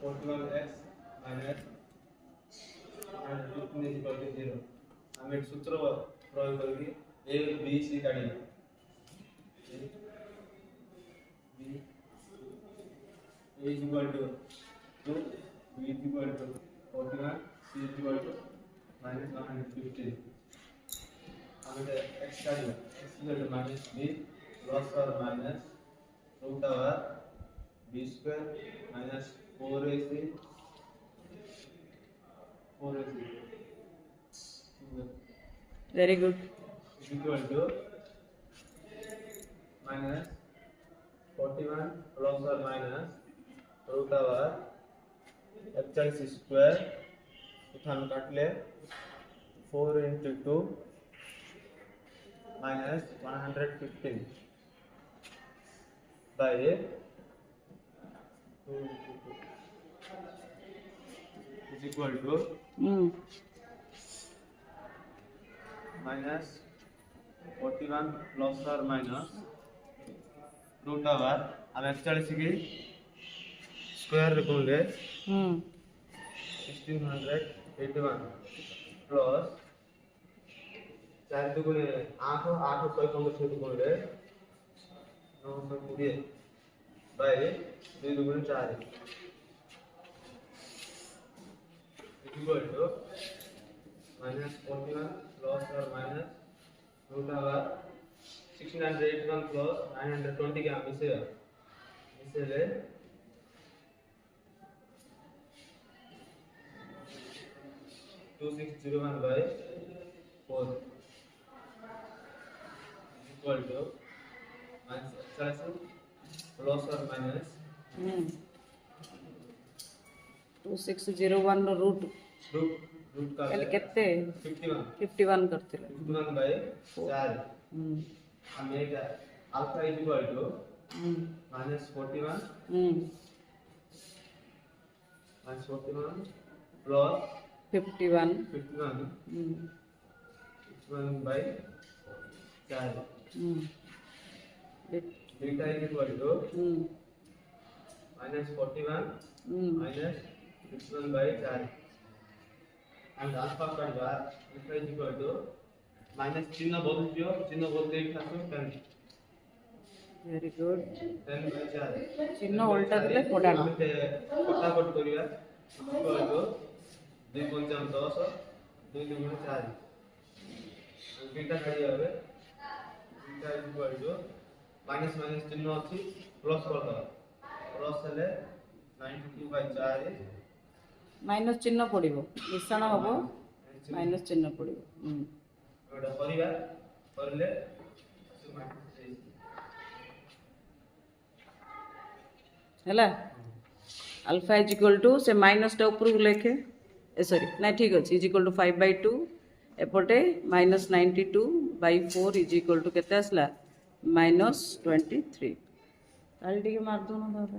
41x minus 115 is equal to 0. हम एक सूत्र प्रयोग करके a b c काढ़ी a is equal to 2, b is equal to 41, c is equal to minus 115. हम एक x काढ़ी x is equal to minus b plus or minus root over b square minus 4ac very good is equal to minus 41 plus or minus root over x square हम काट ले 4 into 2 minus 115 by 2 into 2 is equal to minus 41 plus or minus root over अब 41 की square रखोगे 1681 plus 4 दुगुणे 8 8 6 15 दुगुणे 920 bye 2 दुगुणे 4 equal to minus 41 plus or minus root over 1681 plus 920 क्या मिसेगा मिसेले 2601 by 4 equal to minus plus or minus 2601 no root का कितने 51 करते हैं 51 by 4 हम एक alpha is equal to minus 41 plus 51 by 4 beta is equal to minus 41 minus 51 by 4 and alpha का बार alpha is equal to minus चिन्ह बोलते एक था 10 very good 10 by 4 चिन्ह उल्टा दिले कोडाना फटाफट करिया equal to 2 पंचाम 10 2 दुगुणे 4 बीटा काढी हबे beta is equal to minus minus चिन्ह अछि प्लस कर दो प्लस हेले 92 by 4 माइनस चिन्ह पड़िबो मिश्रण हबो माइनस चिन्ह पड़िबो एटा करिया करले हैला अल्फा इज इक्वल टू से माइनस टा ऊपर लेखे ए सॉरी ना ठीक अछि इज इक्वल टू 5/2 एपटे माइनस 92/4 इज इक्वल टू केते आसला -23 ताली टिके मार दो ना दादा